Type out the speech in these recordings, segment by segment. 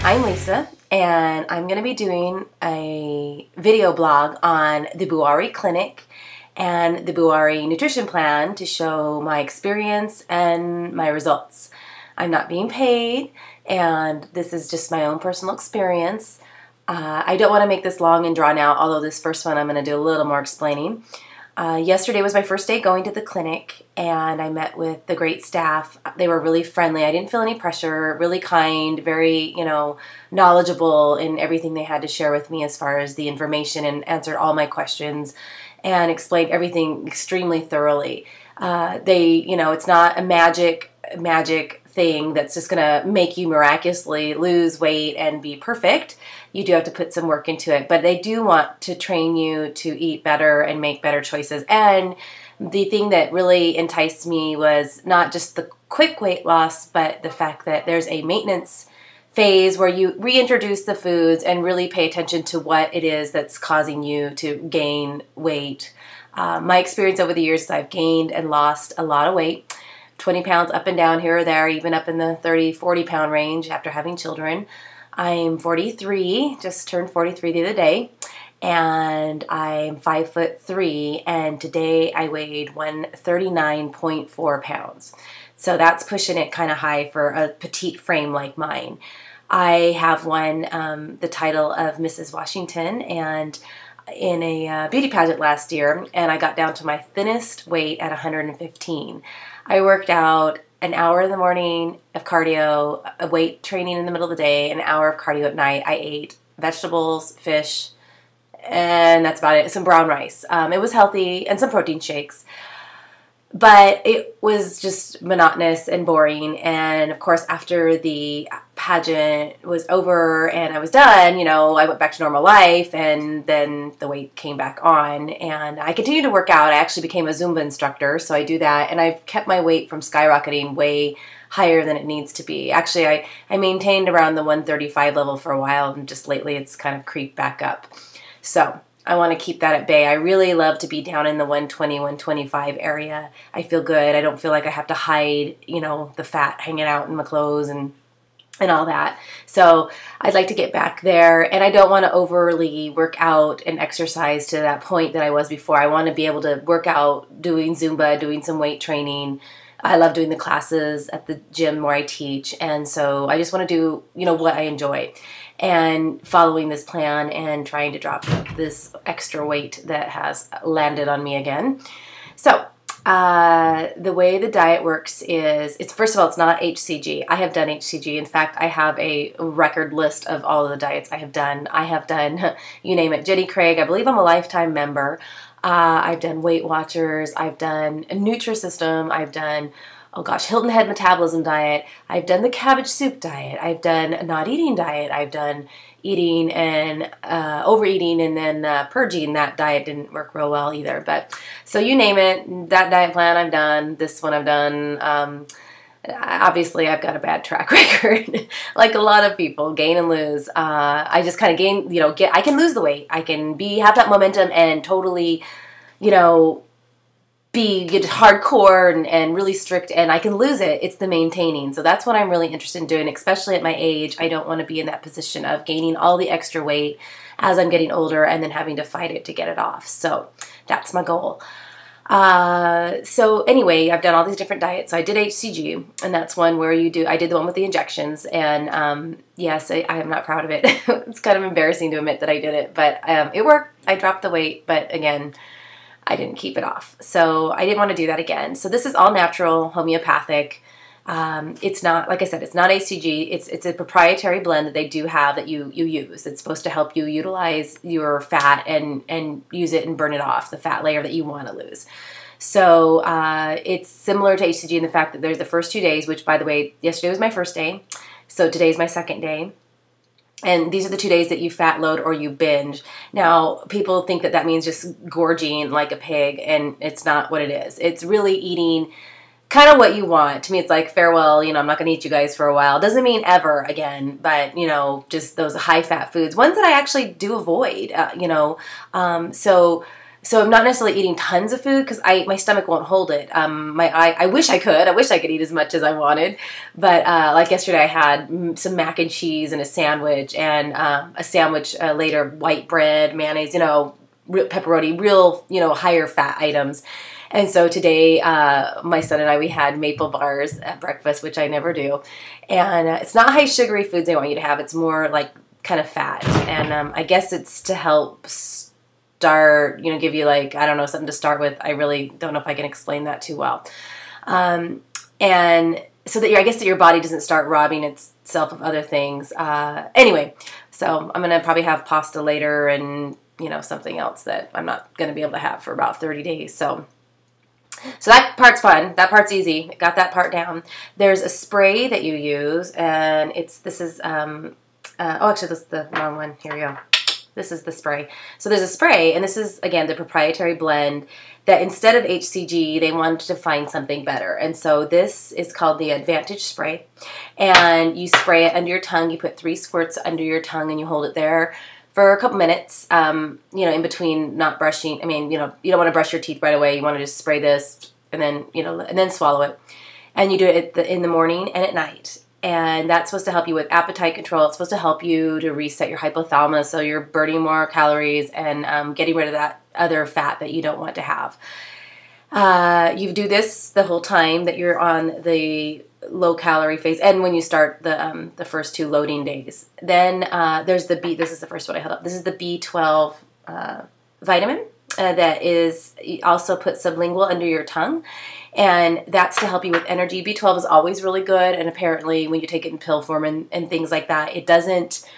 I'm Lisa, and I'm going to be doing a video blog on the Bouari clinic and the Bouari nutrition plan to show my experience and my results. I'm not being paid, and this is just my own personal experience. I don't want to make this long and drawn out, although this first one I'm going to do a little more explaining. Yesterday was my first day going to the clinic, and I met with the great staff. They were really friendly. I didn't feel any pressure, really kind, very, knowledgeable in everything they had to share with me as far as the information, and answered all my questions and explained everything extremely thoroughly. It's not a magic thing that's just going to make you miraculously lose weight and be perfect. You do have to put some work into it, but they do want to train you to eat better and make better choices. And the thing that really enticed me was not just the quick weight loss, but the fact that there's a maintenance phase where you reintroduce the foods and really pay attention to what it is that's causing you to gain weight. My experience over the years is I've gained and lost a lot of weight, 20 pounds up and down here or there, even up in the 30, 40 pound range after having children. I'm 43, just turned 43 the other day, and I'm 5'3", and today I weighed 139.4 pounds. So that's pushing it kind of high for a petite frame like mine. I have won the title of Mrs. Washington and in a beauty pageant last year, and I got down to my thinnest weight at 115. I worked out an hour in the morning of cardio, a weight training in the middle of the day, an hour of cardio at night. I ate vegetables, fish, and that's about it. Some brown rice. It was healthy, and some protein shakes. But it was just monotonous and boring. And of course, after the pageant was over and I was done, I went back to normal life, and then the weight came back on. And I continued to work out. I actually became a Zumba instructor, so I do that. And I've kept my weight from skyrocketing way higher than it needs to be. Actually, I maintained around the 135 level for a while, and just lately it's kind of creeped back up. So I want to keep that at bay. I really love to be down in the 120, 125 area. I feel good. I don't feel like I have to hide, the fat hanging out in my clothes and all that. So I'd like to get back there, and I don't want to overly work out and exercise to that point that I was before. I want to be able to work out doing Zumba, doing some weight training. I love doing the classes at the gym where I teach, and so I just want to do, what I enjoy, and following this plan and trying to drop this extra weight that has landed on me again. So the way the diet works is, first of all, it's not HCG. I have done HCG. In fact, I have a record list of all of the diets I have done. I have done, you name it, Jenny Craig. I believe I'm a lifetime member. I've done Weight Watchers. I've done a Nutrisystem. I've done, Hilton Head Metabolism Diet. I've done the cabbage soup diet. I've done a not eating diet. I've done eating and overeating and then purging. That diet didn't work real well either. But so you name it, that diet plan I've done. This one I've done. Obviously, I've got a bad track record, like a lot of people, gain and lose. I just kind of gain, I can lose the weight. I can have that momentum and totally, get hardcore and really strict, and I can lose it. It's the maintaining. So that's what I'm really interested in doing, especially at my age. I don't want to be in that position of gaining all the extra weight as I'm getting older and then having to fight it to get it off. So that's my goal. So anyway, I've done all these different diets. So I did HCG, and that's one where I did the one with the injections, and yes, I am not proud of it. It's kind of embarrassing to admit that I did it, but it worked. I dropped the weight, but again, I didn't keep it off. So I didn't want to do that again. So this is all natural, homeopathic. It's not, like I said, it's not HCG. It's a proprietary blend that they do have that you use. It's supposed to help you utilize your fat and use it and burn it off, the fat layer that you want to lose. So it's similar to HCG in the fact that there's the first 2 days, which, by the way, yesterday was my first day. So today's my second day. And these are the 2 days that you fat load or you binge. Now, people think that means just gorging like a pig, and it's not what it is. It's really eating kind of what you want. To me, it's like, farewell, I'm not going to eat you guys for a while. Doesn't mean ever again, but, just those high-fat foods, ones that I actually do avoid, So So I'm not necessarily eating tons of food because my stomach won't hold it. I wish I could. I wish I could eat as much as I wanted. But like yesterday I had some mac and cheese and a sandwich, and a sandwich later, white bread, mayonnaise, pepperoni, real, higher fat items. And so today, my son and I, we had maple bars at breakfast, which I never do. And it's not high sugary foods they want you to have. It's more like kind of fat. And I guess it's to help start, give you like, I don't know, something to start with. I really don't know if I can explain that too well. And so that I guess that your body doesn't start robbing itself of other things. Anyway, so I'm going to probably have pasta later and, something else that I'm not going to be able to have for about 30 days. So that part's fun. That part's easy. Got that part down. There's a spray that you use, and this is actually, this is the wrong one. Here we go. This is the spray. So there's a spray, and this is, again, the proprietary blend that instead of HCG, they wanted to find something better. And so this is called the Advantage Spray. And you spray it under your tongue. You put 3 squirts under your tongue, and you hold it there for a couple minutes, in between not brushing. I mean, you don't want to brush your teeth right away. You want to just spray this and then, and then swallow it. And you do it in the morning and at night. And that's supposed to help you with appetite control. It's supposed to help you to reset your hypothalamus so you're burning more calories and getting rid of that other fat that you don't want to have. You do this the whole time that you're on the low-calorie phase, and when you start the first 2 loading days. Then there's the B. This is the first one I held up. This is the B12 vitamin that is also put sublingual under your tongue. And that's to help you with energy. B12 is always really good, and apparently when you take it in pill form and things like that, it doesn't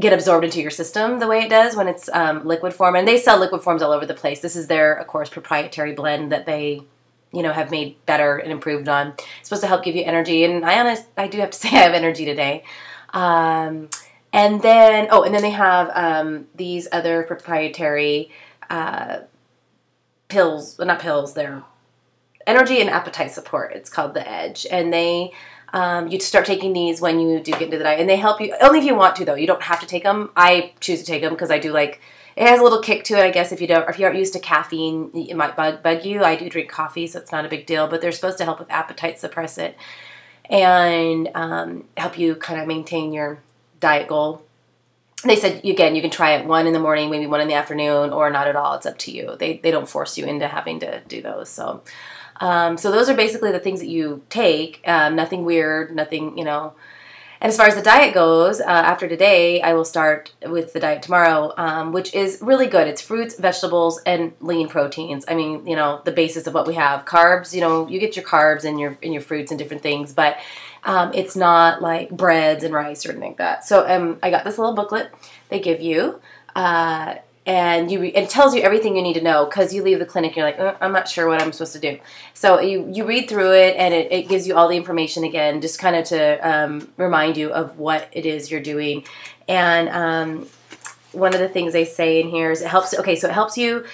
get absorbed into your system the way it does when it's liquid form. And they sell liquid forms all over the place. This is their, of course, proprietary blend that they, have made better and improved on. It's supposed to help give you energy, and I do have to say I have energy today. And then they have these other proprietary pills. Well, not pills, they're energy and appetite support. It's called the Edge. And you start taking these when you do get into the diet. And they help you, only if you want to, though. You don't have to take them. I choose to take them because I do like, it has a little kick to it, I guess. If you aren't used to caffeine, it might bug you. I do drink coffee, so it's not a big deal. But they're supposed to help with appetite, suppress it, and help you kind of maintain your diet goal. They said, again, you can try it 1 in the morning, maybe 1 in the afternoon, or not at all. It's up to you. They don't force you into having to do those. So those are basically the things that you take. Nothing weird, nothing, And as far as the diet goes, after today, I will start with the diet tomorrow, which is really good. It's fruits, vegetables, and lean proteins. I mean, the basis of what we have. Carbs, you get your carbs in your fruits and different things, but it's not like breads and rice or anything like that. So I got this little booklet they give you. And it tells you everything you need to know, because you leave the clinic and you're like, I'm not sure what I'm supposed to do. So you read through it, and it gives you all the information again, just kind of to remind you of what it is you're doing. And one of the things they say in here is it helps. Okay, so it helps you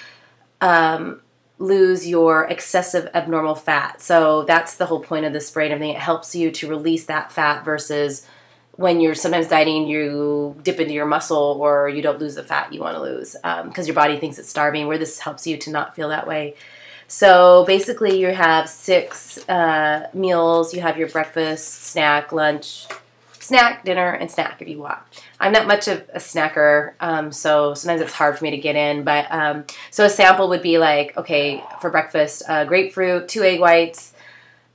lose your excessive abnormal fat. So that's the whole point of the spray and everything. It helps you to release that fat versus when you're sometimes dieting, you dip into your muscle or you don't lose the fat you want to lose because your body thinks it's starving, where this helps you to not feel that way. So basically you have 6 meals. You have your breakfast, snack, lunch, snack, dinner, and snack if you want. I'm not much of a snacker, so sometimes it's hard for me to get in. But so a sample would be like, okay, for breakfast, grapefruit, 2 egg whites,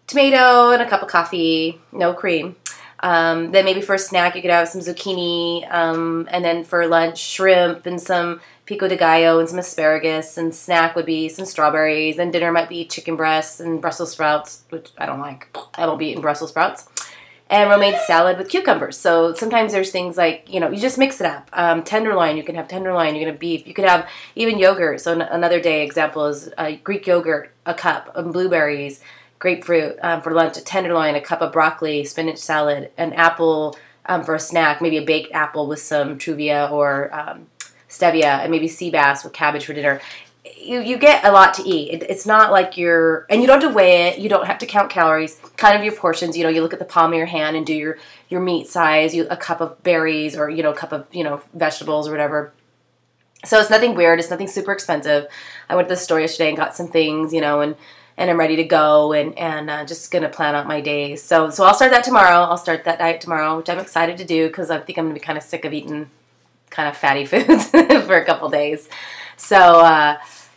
tomato, and a cup of coffee, no cream. Then maybe for a snack you could have some zucchini, and then for lunch shrimp and some pico de gallo and some asparagus, and snack would be some strawberries, and dinner might be chicken breasts and Brussels sprouts, which I don't like. I won't be eating Brussels sprouts. And romaine salad with cucumbers. So sometimes there's things like, you just mix it up. Tenderloin, you can have tenderloin, you can have beef, you could have even yogurt. So another day example is Greek yogurt, a cup, of blueberries, grapefruit for lunch, a tenderloin, a cup of broccoli, spinach salad, an apple for a snack, maybe a baked apple with some truvia or stevia, and maybe sea bass with cabbage for dinner. You get a lot to eat. It's not like and you don't have to weigh it. You don't have to count calories. Kind of your portions. You look at the palm of your hand and do your meat size. A cup of berries or a cup of vegetables or whatever. So it's nothing weird. It's nothing super expensive. I went to the store yesterday and got some things, you know, and I'm ready to go, and just going to plan out my days. So I'll start that tomorrow. I'll start that diet tomorrow, which I'm excited to do because I think I'm going to be kind of sick of eating kind of fatty foods for a couple days. So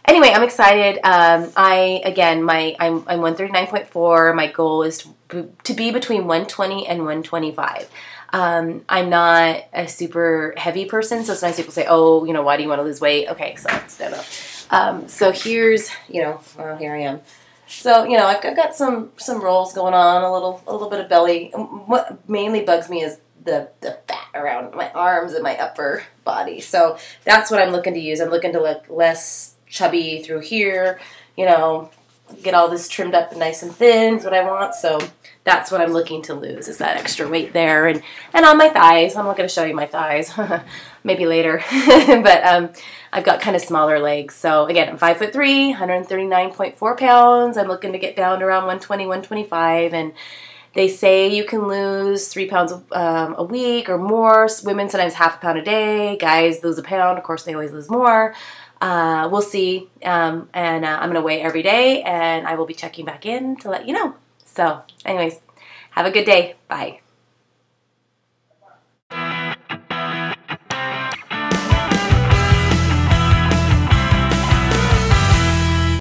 anyway, I'm excited. I'm 139.4. My goal is to be between 120 and 125. I'm not a super heavy person, so sometimes people say, oh, you know, why do you want to lose weight? Okay, so let's stand up. So here's, you know, well, here I am. So, you know, I've got some rolls going on, a little bit of belly. What mainly bugs me is the fat around my arms and my upper body. So that's what I'm looking to use. I'm looking to look less chubby through here, you know, get all this trimmed up and nice and thin is what I want. So that's what I'm looking to lose, is that extra weight there. And on my thighs. I'm not going to show you my thighs. Maybe later. But I've got kind of smaller legs. So again, I'm 5'3", 139.4 pounds. I'm looking to get down to around 120, 125. And they say you can lose 3 pounds a week or more. Women sometimes half a pound a day. Guys lose a pound. Of course, they always lose more. We'll see. I'm going to weigh every day, and I will be checking back in to let you know. So anyways, have a good day. Bye.